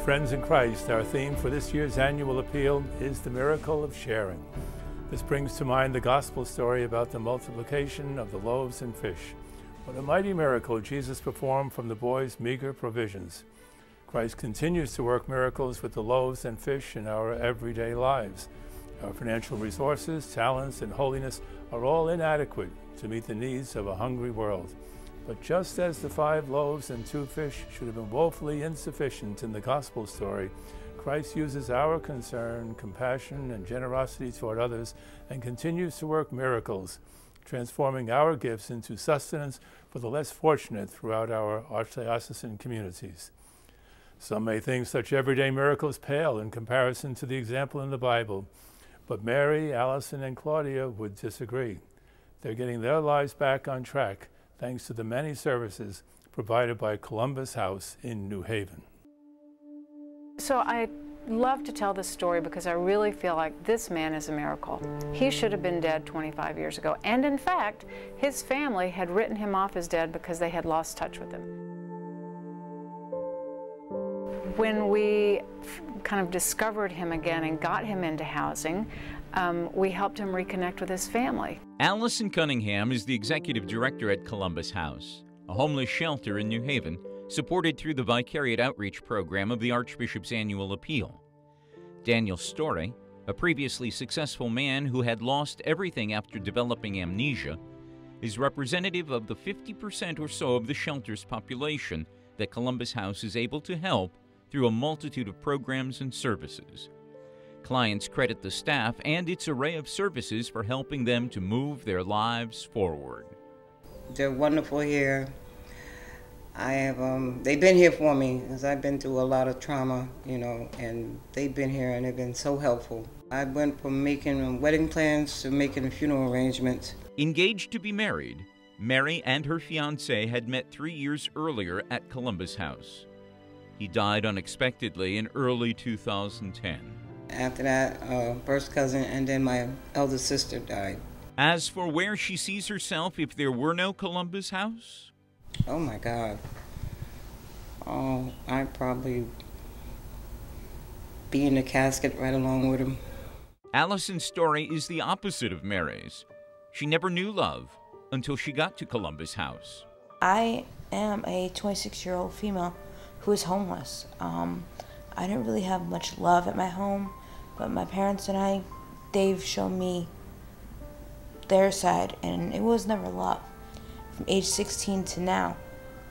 friends in Christ, our theme for this year's annual appeal is the miracle of sharing. This brings to mind the gospel story about the multiplication of the loaves and fish. What a mighty miracle Jesus performed from the boys' meager provisions. Christ continues to work miracles with the loaves and fish in our everyday lives. Our financial resources, talents, and holiness are all inadequate to meet the needs of a hungry world. But just as the 5 loaves and 2 fish should have been woefully insufficient in the gospel story, Christ uses our concern, compassion, and generosity toward others and continues to work miracles, transforming our gifts into sustenance for the less fortunate throughout our Archdiocesan communities. Some may think such everyday miracles pale in comparison to the example in the Bible, but Mary, Allison, and Claudia would disagree. They're getting their lives back on track thanks to the many services provided by Columbus House in New Haven. So I love to tell this story because I really feel like this man is a miracle. He should have been dead 25 years ago. And in fact, his family had written him off as dead because they had lost touch with him. When we kind of discovered him again and got him into housing, we helped him reconnect with his family. Allison Cunningham is the executive director at Columbus House, a homeless shelter in New Haven, supported through the Vicariate Outreach Program of the Archbishop's annual appeal. Daniel Story, a previously successful man who had lost everything after developing amnesia, is representative of the 50% or so of the shelter's population that Columbus House is able to help through a multitude of programs and services. Clients credit the staff and its array of services for helping them to move their lives forward. They're wonderful here. They've been here for me because I've been through a lot of trauma, and they've been here and they've been so helpful. I went from making wedding plans to making funeral arrangements. Engaged to be married, Mary and her fiancé had met 3 years earlier at Columbus House. He died unexpectedly in early 2010. After that, first cousin and then my elder sister died. As for where she sees herself if there were no Columbus House? Oh my God. Oh, I'd probably be in the casket right along with him. Allison's story is the opposite of Mary's. She never knew love until she got to Columbus House. I am a 26-year-old female who is homeless. I didn't really have much love at my home, but my parents and they've shown me their side, and it was never love. From age 16 to now,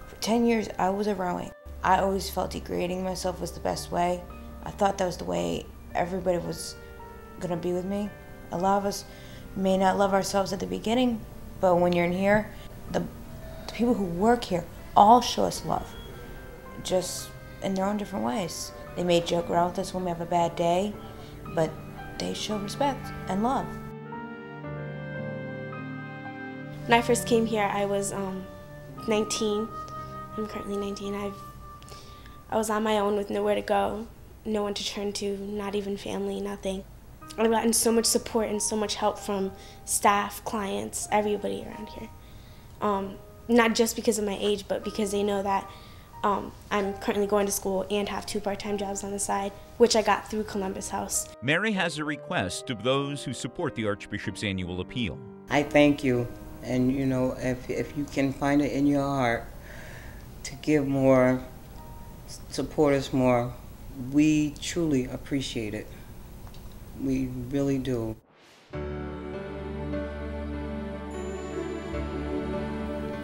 for 10 years I was a rowing. I always felt degrading myself was the best way. I thought that was the way everybody was gonna be with me. A lot of us may not love ourselves at the beginning, but when you're in here, the people who work here all show us love, just in their own different ways. They may joke around with us when we have a bad day, but they show respect and love. When I first came here, I was 19. I'm currently 19. I was on my own with nowhere to go, no one to turn to, not even family, nothing. I've gotten so much support and so much help from staff, clients, everybody around here. Not just because of my age, but because they know that I'm currently going to school and have 2 part-time jobs on the side, which I got through Columbus House. Mary has a request of those who support the Archbishop's annual appeal. I thank you, and if you can find it in your heart to give more, support us more, we truly appreciate it. We really do.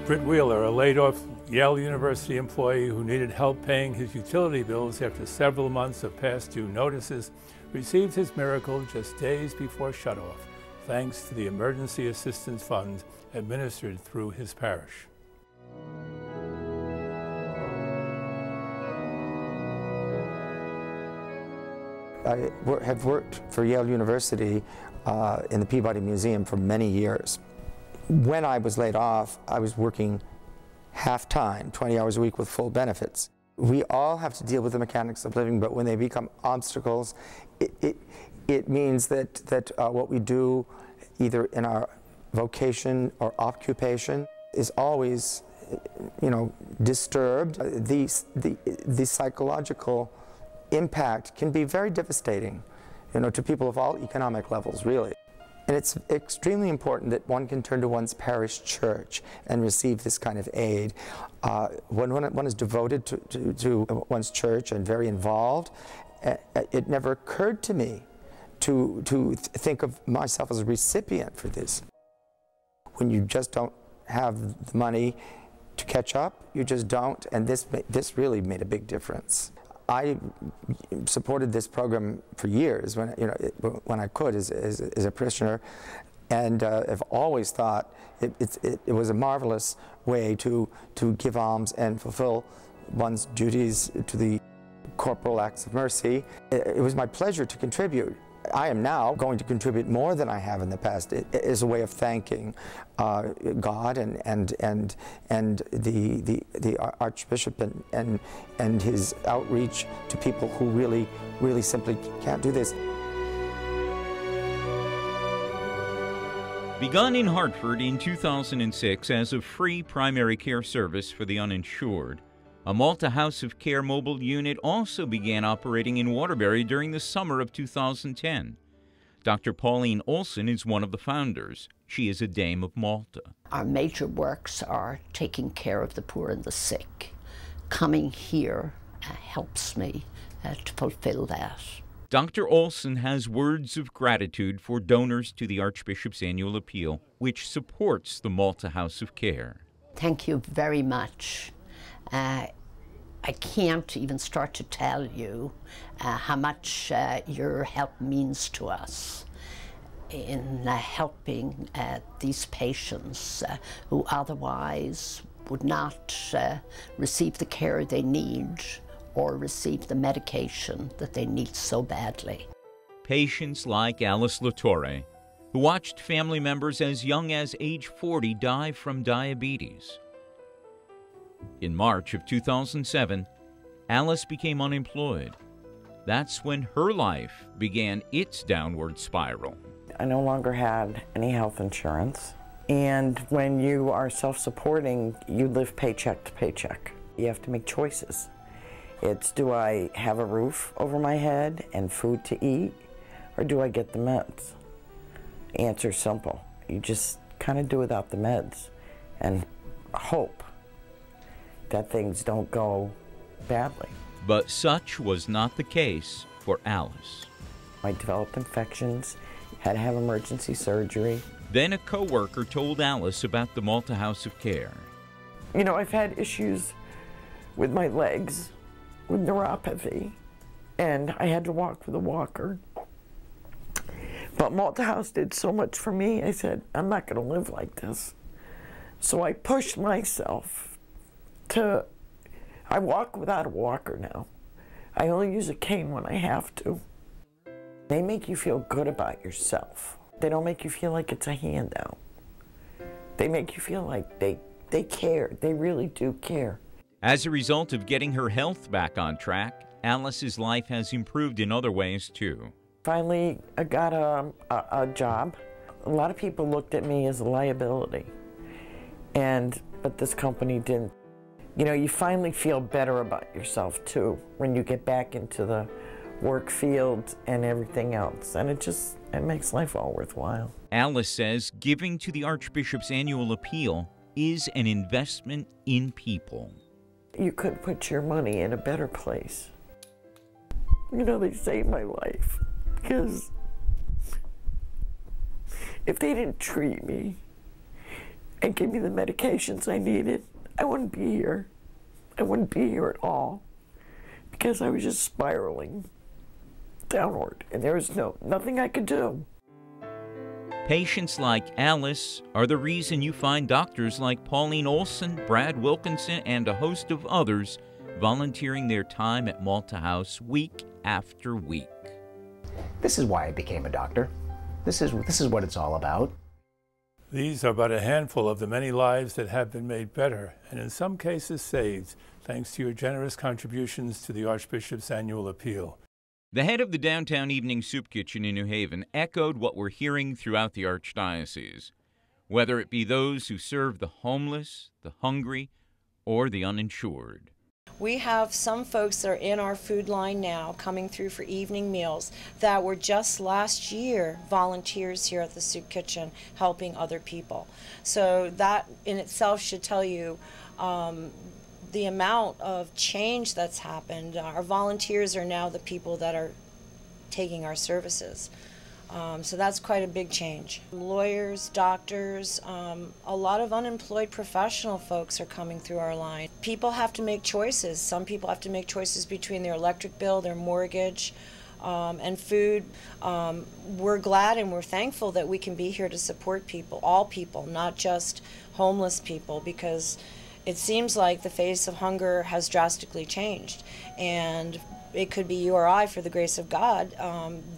Britt Wheeler, a laid-off Yale University employee who needed help paying his utility bills after several months of past due notices, received his miracle just days before shutoff, thanks to the Emergency Assistance Fund administered through his parish. I have worked for Yale University in the Peabody Museum for many years. When I was laid off, I was working half-time, 20 hours a week with full benefits. We all have to deal with the mechanics of living, but when they become obstacles, it means that what we do, either in our vocation or occupation, is always, disturbed. The psychological impact can be very devastating, you know, to people of all economic levels, really. And it's extremely important that one can turn to one's parish church and receive this kind of aid. When one is devoted to one's church and very involved, it never occurred to me to think of myself as a recipient for this. When you just don't have the money to catch up, you just don't, and this really made a big difference. I supported this program for years when I could as a parishioner, and I've always thought it was a marvelous way to give alms and fulfill one's duties to the corporal acts of mercy. It was my pleasure to contribute. I am now going to contribute more than I have in the past. It is a way of thanking God and the Archbishop and his outreach to people who really simply can't do this. Begun in Hartford in 2006 as a free primary care service for the uninsured, a Malta House of Care mobile unit also began operating in Waterbury during the summer of 2010. Dr. Pauline Olson is one of the founders. She is a Dame of Malta. Our major works are taking care of the poor and the sick. Coming here helps me to fulfill that. Dr. Olson has words of gratitude for donors to the Archbishop's annual appeal, which supports the Malta House of Care. Thank you very much. I can't even start to tell you how much your help means to us in helping these patients who otherwise would not receive the care they need or receive the medication that they need so badly. Patients like Alice Latorre, who watched family members as young as age 40 die from diabetes. In March of 2007, Alice became unemployed. That's when her life began its downward spiral. I no longer had any health insurance, and when you are self-supporting, you live paycheck to paycheck. You have to make choices. It's, do I have a roof over my head and food to eat, or do I get the meds? Answer's simple. You just kind of do without the meds and hope that things don't go badly. But such was not the case for Alice. I developed infections, had to have emergency surgery. Then a co-worker told Alice about the Malta House of Care. You know, I've had issues with my legs, with neuropathy, and I had to walk with a walker. But Malta House did so much for me, I said, I'm not going to live like this. So I pushed myself I walk without a walker now. I only use a cane when I have to. They make you feel good about yourself. They don't make you feel like it's a handout. They make you feel like they care. They really do care. As a result of getting her health back on track, Alice's life has improved in other ways too. Finally, I got a job. A lot of people looked at me as a liability, but this company didn't. You know, you finally feel better about yourself too when you get back into the work field and everything else, and it makes life all worthwhile. Alice says giving to the Archbishop's annual appeal is an investment in people. You could put your money in a better place. You know, they saved my life, because if they didn't treat me and give me the medications I needed, I wouldn't be here. I wouldn't be here at all, because I was just spiraling downward, and there was nothing I could do. Patients like Alice are the reason you find doctors like Pauline Olson, Brad Wilkinson, and a host of others volunteering their time at Malta House week after week. This is why I became a doctor. This is what it's all about. These are but a handful of the many lives that have been made better, and in some cases saved, thanks to your generous contributions to the Archbishop's annual appeal. The head of the Downtown Evening Soup Kitchen in New Haven echoed what we're hearing throughout the Archdiocese, whether it be those who serve the homeless, the hungry, or the uninsured. We have some folks that are in our food line now coming through for evening meals that were just last year volunteers here at the soup kitchen helping other people. So that in itself should tell you the amount of change that's happened. Our volunteers are now the people that are taking our services. So that's quite a big change. Lawyers, doctors, a lot of unemployed professional folks are coming through our line. People have to make choices. Some people have to make choices between their electric bill, their mortgage, and food. We're glad and we're thankful that we can be here to support people, all people, not just homeless people, because it seems like the face of hunger has drastically changed. And it could be you or I, for the grace of God,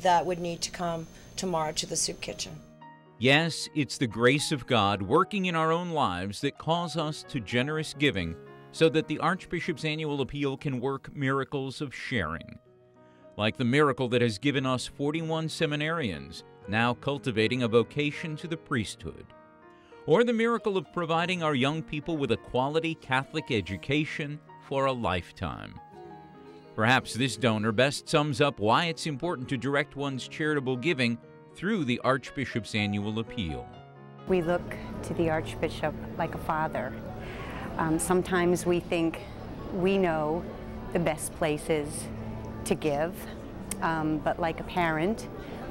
that would need to come tomorrow to the soup kitchen. Yes, it's the grace of God working in our own lives that calls us to generous giving so that the Archbishop's annual appeal can work miracles of sharing. Like the miracle that has given us 41 seminarians now cultivating a vocation to the priesthood. Or the miracle of providing our young people with a quality Catholic education for a lifetime. Perhaps this donor best sums up why it's important to direct one's charitable giving through the Archbishop's annual appeal. We look to the Archbishop like a father. Sometimes we think we know the best places to give, but like a parent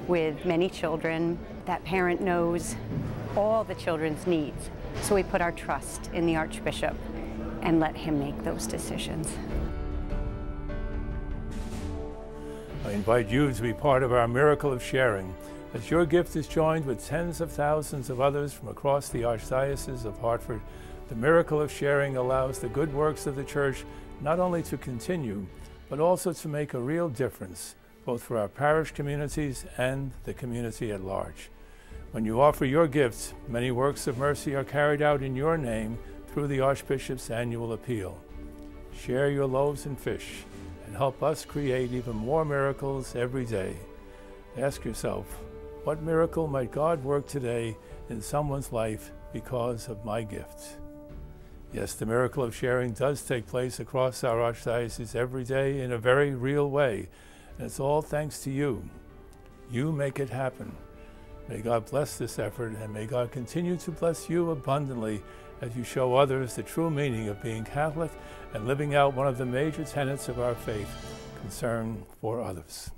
with many children, that parent knows all the children's needs. So we put our trust in the Archbishop and let him make those decisions. I invite you to be part of our miracle of sharing, as your gift is joined with tens of thousands of others from across the Archdiocese of Hartford. The miracle of sharing allows the good works of the Church not only to continue, but also to make a real difference, both for our parish communities and the community at large. When you offer your gifts, many works of mercy are carried out in your name through the Archbishop's annual appeal. Share your loaves and fish and help us create even more miracles every day. Ask yourself, what miracle might God work today in someone's life because of my gift? Yes, the miracle of sharing does take place across our Archdiocese every day in a very real way, and it's all thanks to you. You make it happen. May God bless this effort, and may God continue to bless you abundantly as you show others the true meaning of being Catholic and living out one of the major tenets of our faith, concern for others.